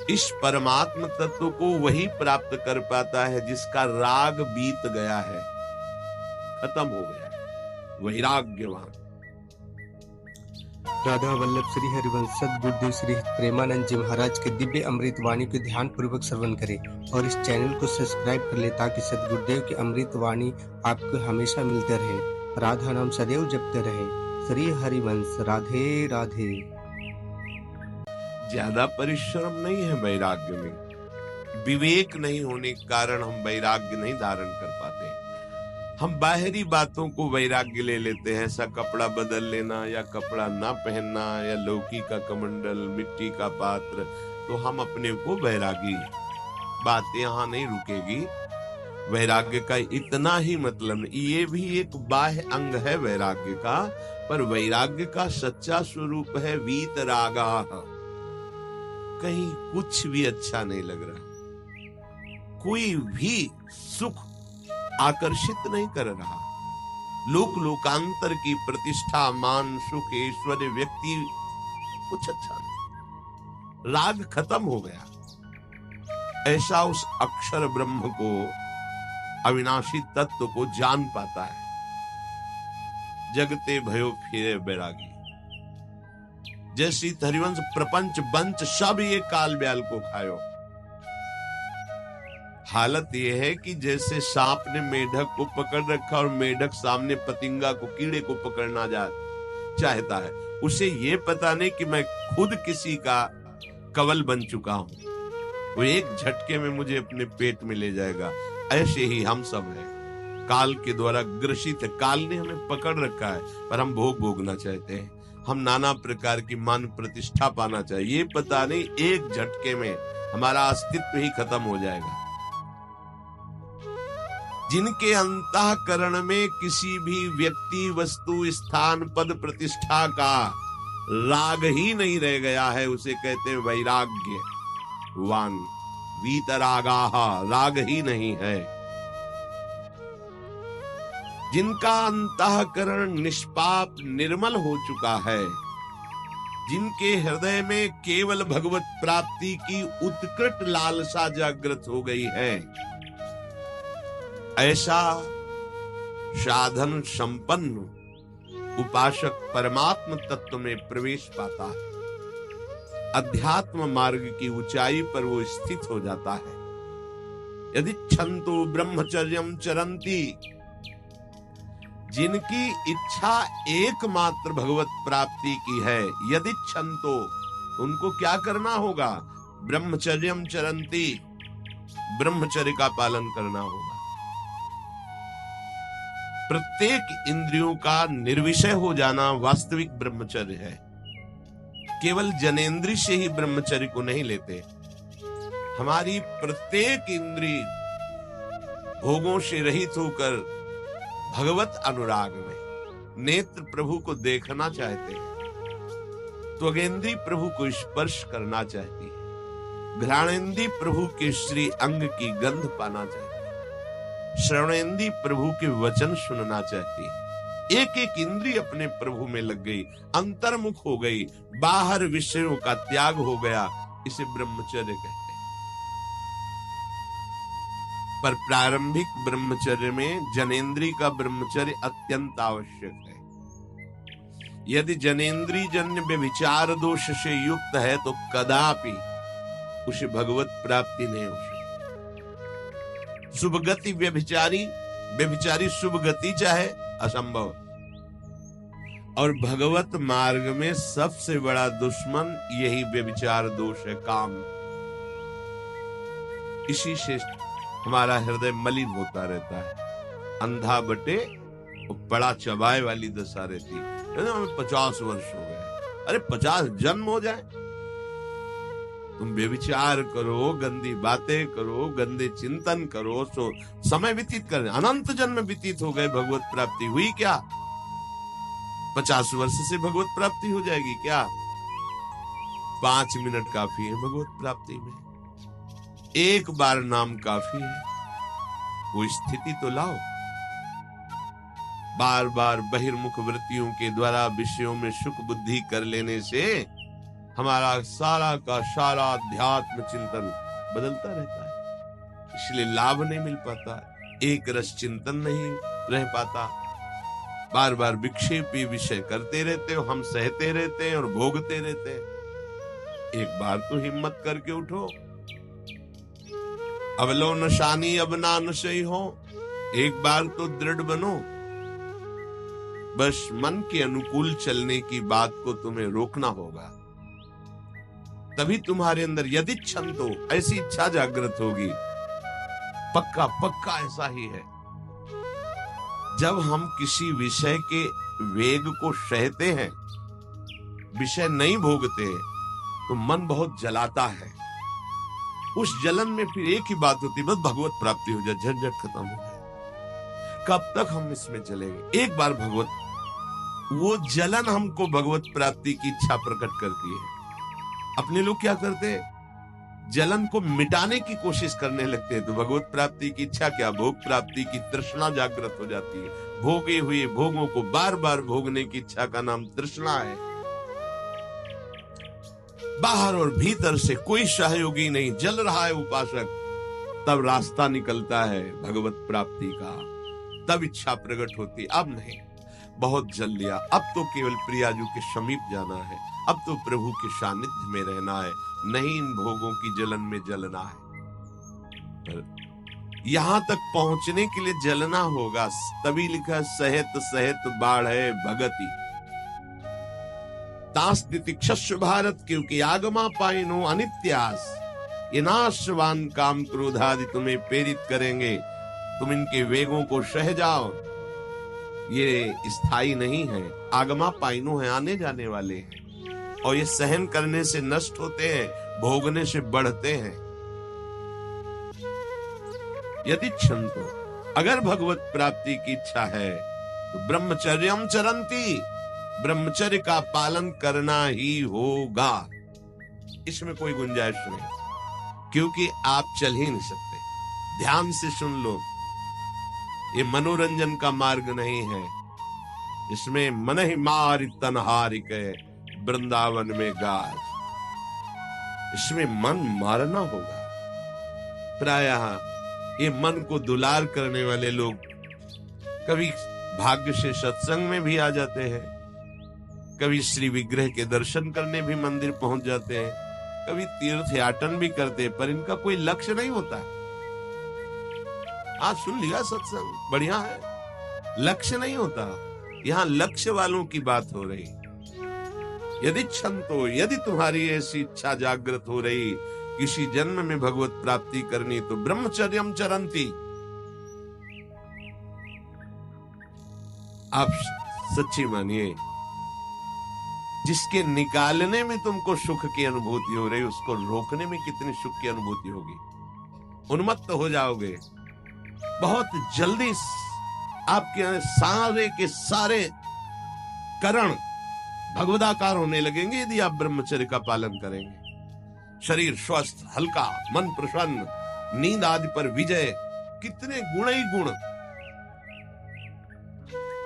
इस परमात्म तत्व को वही प्राप्त कर पाता है जिसका राग बीत गया है, खत्म हो गया है, वैराग्यवान। राधा वल्लभ श्री हरिवंश सद्गुरुदेव श्री प्रेमानंद जी महाराज के दिव्य अमृत वाणी को ध्यान पूर्वक श्रवण करें और इस चैनल को सब्सक्राइब कर ले ताकि सद्गुरुदेव की अमृत वाणी आपको हमेशा मिलते रहे। राधा नाम सदैव जपते रहे। श्री हरिवंश राधे राधे। ज्यादा परिश्रम नहीं है वैराग्य में। विवेक नहीं होने के कारण हम वैराग्य नहीं धारण कर पाते। हम बाहरी बातों को वैराग्य ले लेते हैं, ऐसा कपड़ा बदल लेना या कपड़ा ना पहनना या लौकी का कमंडल, मिट्टी का पात्र, तो हम अपने को वैरागी। बात यहाँ नहीं रुकेगी। वैराग्य का इतना ही मतलब, ये भी एक बाह्य अंग है वैराग्य का, पर वैराग्य का सच्चा स्वरूप है वीतरागा। कहीं कुछ भी अच्छा नहीं लग रहा, कोई भी सुख आकर्षित नहीं कर रहा। लोक लोकांतर की प्रतिष्ठा, मान, सुख, ऐश्वर्य, व्यक्ति कुछ अच्छा नहीं। राग खत्म हो गया। ऐसा उस अक्षर ब्रह्म को, अविनाशी तत्व को जान पाता है। जगते भयो फिरे बैरागी। जैसी हरिवंश प्रपंच बंच सब ये काल ब्याल को खायो। हालत यह है कि जैसे सांप ने मेढक को पकड़ रखा और मेढक सामने पतिंगा को, कीड़े को पकड़ना चाहता है। उसे ये पता नहीं कि मैं खुद किसी का कवल बन चुका हूं, वो एक झटके में मुझे अपने पेट में ले जाएगा। ऐसे ही हम सब हैं, काल के द्वारा ग्रसित है। काल ने हमें पकड़ रखा है, पर हम भोग भोगना चाहते हैं। हम नाना प्रकार की मान प्रतिष्ठा पाना चाहिए। ये पता नहीं एक झटके में हमारा अस्तित्व ही खत्म हो जाएगा। जिनके अंतःकरण में किसी भी व्यक्ति, वस्तु, स्थान, पद, प्रतिष्ठा का राग ही नहीं रह गया है, उसे कहते हैं वैराग्यवान। वीतरागाः, राग ही नहीं है। जिनका अंतःकरण निष्पाप निर्मल हो चुका है, जिनके हृदय में केवल भगवत प्राप्ति की उत्कट लालसा जागृत हो गई है, ऐसा साधन संपन्न उपासक परमात्म तत्व में प्रवेश पाता है। अध्यात्म मार्ग की ऊंचाई पर वो स्थित हो जाता है। यदि छंतो ब्रह्मचर्यम चरंती, जिनकी इच्छा एकमात्र भगवत प्राप्ति की है, यदि छंतो, उनको क्या करना होगा? ब्रह्मचर्यम चरंती, ब्रह्मचर्य का पालन करना होगा। प्रत्येक इंद्रियों का निर्विषय हो जाना वास्तविक ब्रह्मचर्य है। केवल जनेंद्रिय से ही ब्रह्मचर्य को नहीं लेते। हमारी प्रत्येक इंद्रिय भोगों से रहित होकर भगवत अनुराग में, नेत्र प्रभु को देखना चाहते हैं, त्वगेंद्रिय प्रभु को स्पर्श करना चाहती है, घ्राणेंद्रिय प्रभु के श्री अंग की गंध पाना चाहती है, श्रवणेंद्रिय प्रभु के वचन सुनना चाहती है। एक एक इंद्रिय अपने प्रभु में लग गई, अंतर्मुख हो गई, बाहर विषयों का त्याग हो गया। इसे ब्रह्मचर्य कहते हैं। पर प्रारंभिक ब्रह्मचर्य में जनेंद्रिय का ब्रह्मचर्य अत्यंत आवश्यक है। यदि जनेंद्रिय जन्य व्यभिचार दोष से युक्त है तो कदापि उसे भगवत प्राप्ति नहीं हो सकती। शुभ गति व्यभिचारी शुभ गति चाहे, असंभव। और भगवत मार्ग में सबसे बड़ा दुश्मन यही व्यभिचार दोष है, काम। इसी से हमारा हृदय मलिन होता रहता है। अंधा बटे बड़ा चबाए वाली दशा रहती है। हमें 50 वर्ष हो गए, अरे 50 जन्म हो जाए, तुम व्यभिचार करो, गंदी बातें करो, गंदे चिंतन करो, सो समय व्यतीत कर, अनंत जन्म व्यतीत हो गए, भगवत प्राप्ति हुई क्या? 50 वर्ष से भगवत प्राप्ति हो जाएगी क्या? 5 मिनट काफी है भगवत प्राप्ति में। एक बार नाम काफी है। वो स्थिति तो लाओ। बार बार बहिर्मुख वृत्तियों के द्वारा विषयों में सुख बुद्धि कर लेने से हमारा सारा का सारा अध्यात्म चिंतन बदलता रहता है, इसलिए लाभ नहीं मिल पाता, एक रस चिंतन नहीं रह पाता। बार बार विक्षेपी विषय करते रहते हो, हम सहते रहते हैं और भोगते रहते हैं। एक बार तो हिम्मत करके उठो, अब लो नशानी अब ना नशई हो, एक बार तो दृढ़ बनो। बस मन के अनुकूल चलने की बात को तुम्हें रोकना होगा, तभी तुम्हारे अंदर यदि क्षण तो ऐसी इच्छा जागृत होगी। पक्का पक्का ऐसा ही है, जब हम किसी विषय के वेग को सहते हैं, विषय नहीं भोगते, तो मन बहुत जलाता है। उस जलन में फिर एक ही बात होती, बस भगवत प्राप्ति हो जाए, झंझट खत्म हो जाए। कब तक हम इसमें चलेंगे? एक बार भगवत, वो जलन हमको भगवत प्राप्ति की इच्छा प्रकट करती है। अपने लोग क्या करते हैं, जलन को मिटाने की कोशिश करने लगते हैं, तो भगवत प्राप्ति की इच्छा क्या, भोग प्राप्ति की तृष्णा जागृत हो जाती है। भोगे हुए भोगों को बार बार भोगने की इच्छा का नाम तृष्णा है। बाहर और भीतर से कोई सहयोगी नहीं, जल रहा है उपासक, तब रास्ता निकलता है भगवत प्राप्ति का, तब इच्छा प्रकट होती। अब नहीं, बहुत जल लिया, अब तो केवल प्रियाजू के समीप जाना है, अब तो प्रभु के सानिध्य में रहना है, नहीं इन भोगों की जलन में जलना है। पर यहां तक पहुंचने के लिए जलना होगा, तभी लिखा सहित सहित बाढ़ है भगति तास्तिति क्षस्य भारत, क्योंकि आगमा पाइनो अनित्यास, ये नाशवान काम क्रोधादि तुम्हें प्रेरित करेंगे, तुम इनके वेगों को सह जाओ, ये स्थायी नहीं है। आगमा पाइनो है, आने जाने वाले हैं, और ये सहन करने से नष्ट होते हैं, भोगने से बढ़ते हैं। यदि क्षण तो, अगर भगवत प्राप्ति की इच्छा है तो ब्रह्मचर्यम चरंती, ब्रह्मचर्य का पालन करना ही होगा, इसमें कोई गुंजाइश नहीं, क्योंकि आप चल ही नहीं सकते। ध्यान से सुन लो, ये मनोरंजन का मार्ग नहीं है, इसमें मन ही मार तनहारी के वृंदावन में गाज, इसमें मन मारना होगा। प्रायः ये मन को दुलार करने वाले लोग कभी भाग्य से सत्संग में भी आ जाते हैं, कभी श्री विग्रह के दर्शन करने भी मंदिर पहुंच जाते हैं, कभी तीर्थ याटन भी करते हैं, पर इनका कोई लक्ष्य नहीं होता। आज सुन लिया सत्संग, बढ़िया है, लक्ष्य नहीं होता। यहाँ लक्ष्य वालों की बात हो रही। यदि क्षण तो, यदि तुम्हारी ऐसी इच्छा जागृत हो रही किसी जन्म में भगवत प्राप्ति करनी, तो ब्रह्मचर्यम चरंती। आप सच्ची मानिए, जिसके निकालने में तुमको सुख की अनुभूति हो रही, उसको रोकने में कितनी सुख की अनुभूति होगी। उन्मत्त हो जाओगे, बहुत जल्दी आपके सारे के सारे करण भगवदाकार होने लगेंगे यदि आप ब्रह्मचर्य का पालन करेंगे। शरीर स्वस्थ, हल्का, मन प्रसन्न, नींद आदि पर विजय, कितने गुण ही गुण।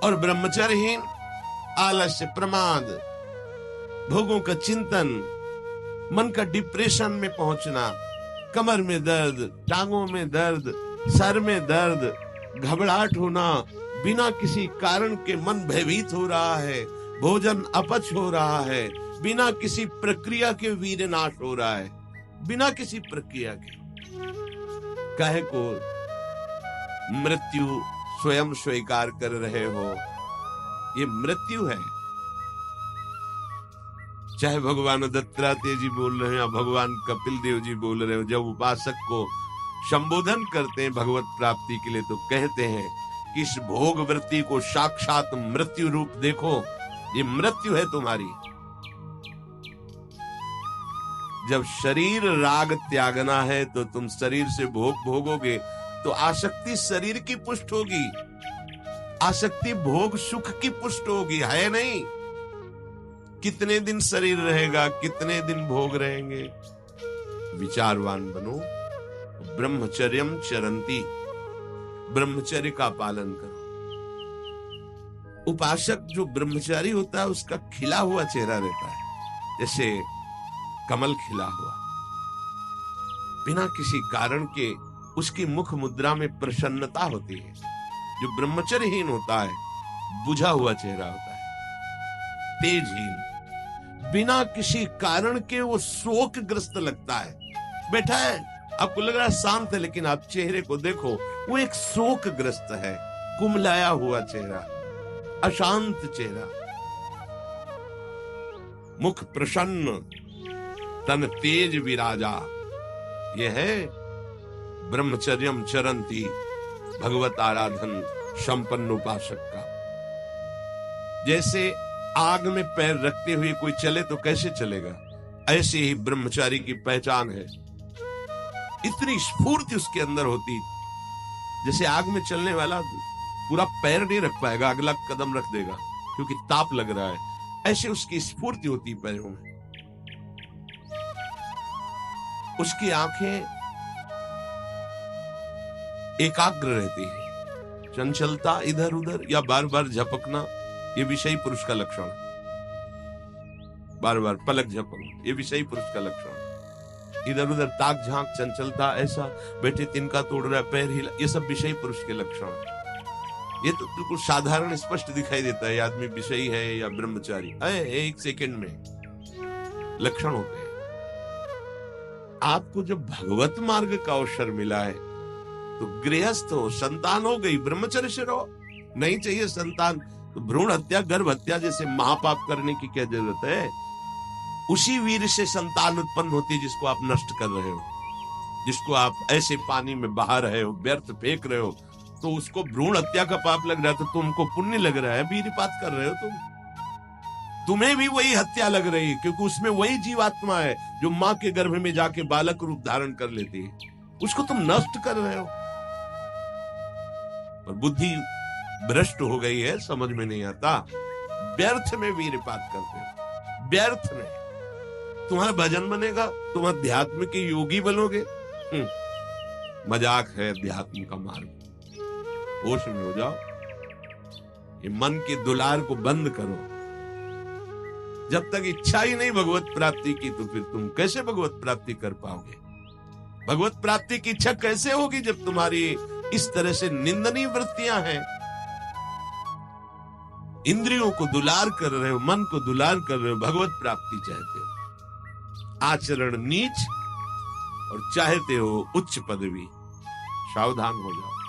और ब्रह्मचर्यहीन आलस्य, प्रमाद, भोगों का चिंतन, मन का डिप्रेशन में पहुंचना, कमर में दर्द, टांगों में दर्द, सर में दर्द, घबराहट होना, बिना किसी कारण के मन भयभीत हो रहा है, भोजन अपच हो रहा है, बिना किसी प्रक्रिया के वीरनाश हो रहा है, बिना किसी प्रक्रिया के। काहे को मृत्यु स्वयं स्वीकार कर रहे हो, ये मृत्यु है। चाहे भगवान दत्तात्रेय जी बोल रहे हैं या भगवान कपिल देव जी बोल रहे हो, जब उपासक को संबोधन करते हैं भगवत प्राप्ति के लिए, तो कहते हैं कि इस भोग वृत्ति को साक्षात मृत्यु रूप देखो, ये मृत्यु है तुम्हारी। जब शरीर राग त्यागना है तो तुम शरीर से भोग भोगोगे, तो आसक्ति शरीर की पुष्ट होगी, आसक्ति भोग सुख की पुष्ट होगी, है नहीं। कितने दिन शरीर रहेगा, कितने दिन भोग रहेंगे। विचारवान बनो, ब्रह्मचर्यम चरंती, ब्रह्मचर्य का पालन करो। उपासक जो ब्रह्मचारी होता है उसका खिला हुआ चेहरा रहता है। जैसे कमल खिला हुआ, बिना किसी कारण के उसकी मुख मुद्रा में प्रसन्नता होती है। जो ब्रह्मचर्यहीन होता है, बुझा हुआ चेहरा होता है, तेजहीन, बिना किसी कारण के वो शोकग्रस्त लगता है। बैठा है, आपको लग रहा है शांत है, लेकिन आप चेहरे को देखो, वो एक शोकग्रस्त है, कुमलाया हुआ चेहरा, अशांत चेहरा, मुख प्रसन्न, तन तेज विराजा। यह है ब्रह्मचर्यम चरंती भगवत आराधन संपन्न उपासक का। जैसे आग में पैर रखते हुए कोई चले तो कैसे चलेगा, ऐसे ही ब्रह्मचारी की पहचान है। इतनी स्फूर्ति उसके अंदर होती, जैसे आग में चलने वाला पूरा पैर नहीं रख पाएगा, अगला कदम रख देगा क्योंकि ताप लग रहा है, ऐसे उसकी स्फूर्ति होती पैरों में। उसकी आंखें एकाग्र रहती है, चंचलता इधर उधर या बार बार झपकना, ये विषयी पुरुष का लक्षण। बार बार पलक झपकना, ये विषयी पुरुष का लक्षण। इधर उधर ताक झांक, चंचलता, ऐसा बैठे तिनका तोड़ रहा है, पैर हिला, ये सब विषयी पुरुष के लक्षण। ये तो बिल्कुल साधारण स्पष्ट दिखाई देता है आदमी विषयी है या ब्रह्मचारी है, एक सेकंड में लक्षण होते हैं। आपको जब भगवत मार्ग का अवसर मिला है तो गृहस्थ हो, संतान हो गई, ब्रह्मचर्य से रहो। नहीं चाहिए संतान तो भ्रूण हत्या, गर्भ हत्या जैसे महापाप करने की क्या जरूरत है। उसी वीर से संतान उत्पन्न होती है जिसको आप नष्ट कर रहे हो, जिसको आप ऐसे पानी में बहा रहे हो, व्यर्थ फेंक रहे हो, तो उसको भ्रूण हत्या का पाप लग रहा है, तो तुमको पुण्य लग रहा है, वीरपात कर रहे हो तुम्हें भी वही हत्या लग रही है, क्योंकि उसमें वही जीवात्मा है जो मां के गर्भ में जाके बालक रूप धारण कर लेती है, उसको तुम नष्ट कर रहे हो। पर बुद्धि भ्रष्ट हो गई है, समझ में नहीं आता, व्यर्थ में वीरपात करते हो, व्यर्थ में। तुम्हारा भजन बनेगा, तुम अध्यात्म के योगी बनोगे, मजाक है अध्यात्म का मार्ग। होश में हो जाओ, ये मन के दुलार को बंद करो। जब तक इच्छा ही नहीं भगवत प्राप्ति की, तो फिर तुम कैसे भगवत प्राप्ति कर पाओगे? भगवत प्राप्ति की इच्छा कैसे होगी जब तुम्हारी इस तरह से निंदनीय वृत्तियां हैं? इंद्रियों को दुलार कर रहे हो, मन को दुलार कर रहे हो, भगवत प्राप्ति चाहते हो, आचरण नीच और चाहते हो उच्च पदवी। सावधान हो जाओ।